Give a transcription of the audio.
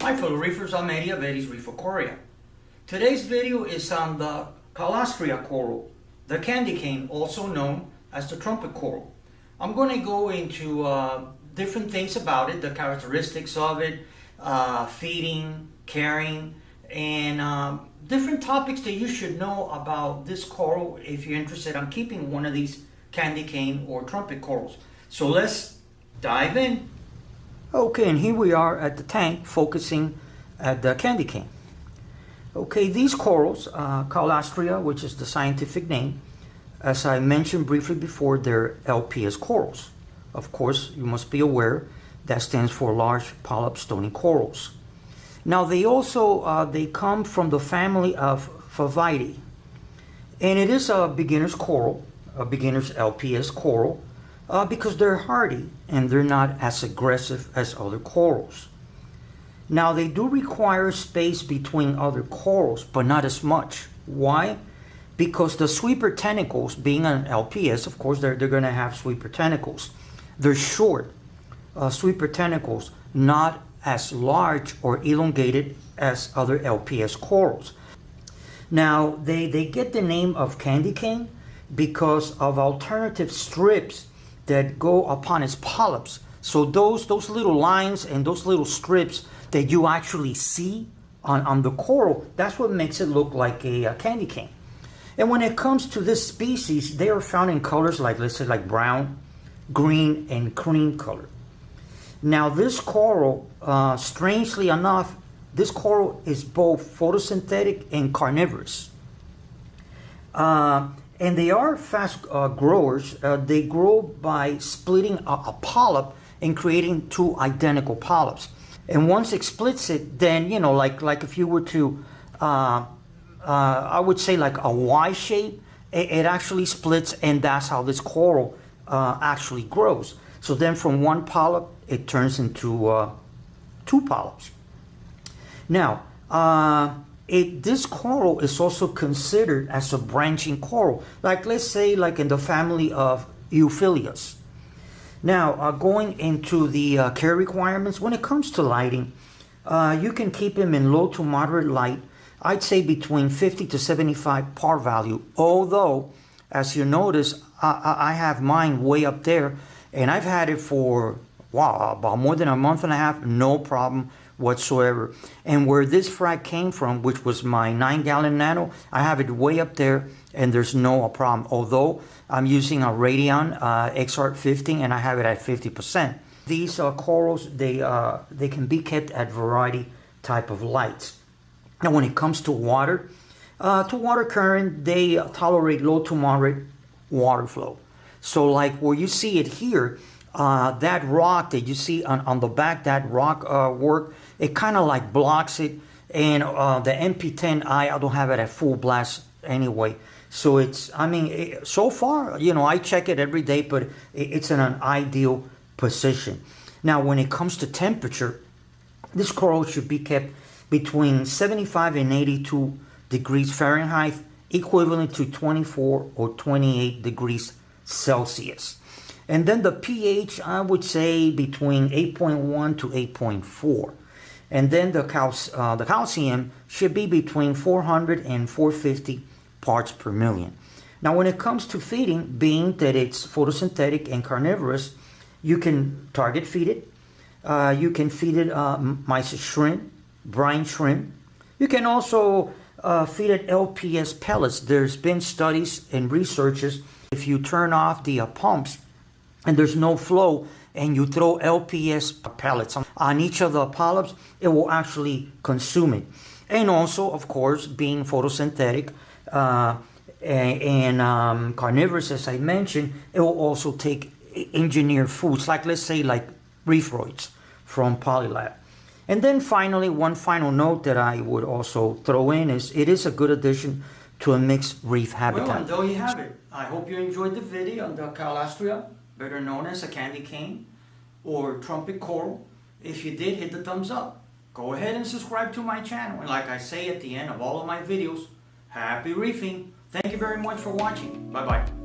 Hi fellow reefers, I'm Eddie of Eddie's Reef Aquaria. Today's video is on the Caulastrea coral, the candy cane, also known as the trumpet coral. I'm going to go into different things about it, the characteristics of it, feeding, caring, and different topics that you should know about this coral if you're interested in keeping one of these candy cane or trumpet corals. So let's dive in. Okay, and here we are at the tank focusing at the candy cane. Okay, these corals, Caulastrea, which is the scientific name, as I mentioned briefly before, they're LPS corals. Of course, you must be aware that stands for large polyp stony corals. Now, they also they come from the family of Favidae, and it is a beginner's coral, a beginner's LPS coral, because they're hardy and they're not as aggressive as other corals. Now, they do require space between other corals, but not as much. Why? Because the sweeper tentacles, being an LPS, of course, they're going to have sweeper tentacles. They're short sweeper tentacles, not as large or elongated as other LPS corals. Now, they get the name of candy cane because of alternative strips that go upon its polyps. So those little lines and those little strips that you actually see on the coral, that's what makes it look like a candy cane. And when it comes to this species, they are found in colors like, let's say, like brown, green, and cream color. Now, this coral, strangely enough, this coral is both photosynthetic and carnivorous. And they are fast growers. They grow by splitting a polyp and creating two identical polyps. And once it splits it, then, you know, like if you were to, I would say like a Y shape, it actually splits, and that's how this coral actually grows. So then from one polyp, it turns into two polyps. Now, this coral is also considered as a branching coral, like let's say like in the family of Euphyllias. Now, going into the care requirements, when it comes to lighting, you can keep them in low to moderate light. I'd say between 50 to 75 par value, although, as you notice, I have mine way up there, and I've had it for, wow, about more than a month and a half, no problem whatsoever. And where this frag came from, which was my 9-gallon nano, I have it way up there, and there's no problem. Although I'm using a Radion XR50, and I have it at 50%. These corals, they can be kept at variety type of lights. Now, when it comes to water current, they tolerate low to moderate water flow. So like where you see it here, that rock that you see on the back, that rock work, it kind of like blocks it. And the MP10i, I don't have it at full blast anyway. So it's, I mean, so far, you know, I check it every day, but it's in an ideal position. Now, when it comes to temperature, this coral should be kept between 75 and 82 degrees Fahrenheit, equivalent to 24 or 28 degrees Celsius. And then the pH, I would say between 8.1 to 8.4. And then the calcium should be between 400 and 450 parts per million. Now, when it comes to feeding, being that it's photosynthetic and carnivorous, you can target feed it. You can feed it mysis shrimp, brine shrimp. You can also feed it LPS pellets. There's been studies and researches. If you turn off the pumps and there's no flow, and you throw LPS pellets on each of the polyps, it will actually consume it. And also, of course, being photosynthetic and carnivorous, as I mentioned, it will also take engineered foods, like let's say like Reefroids from Polylab. And then finally, one final note that I would also throw in is it is a good addition to a mixed reef habitat. Well, and there you have it. I hope you enjoyed the video on the Caulastrea, better known as a candy cane or trumpet coral. If you did, hit the thumbs up. Go ahead and subscribe to my channel. And like I say at the end of all of my videos, happy reefing. Thank you very much for watching. Bye-bye.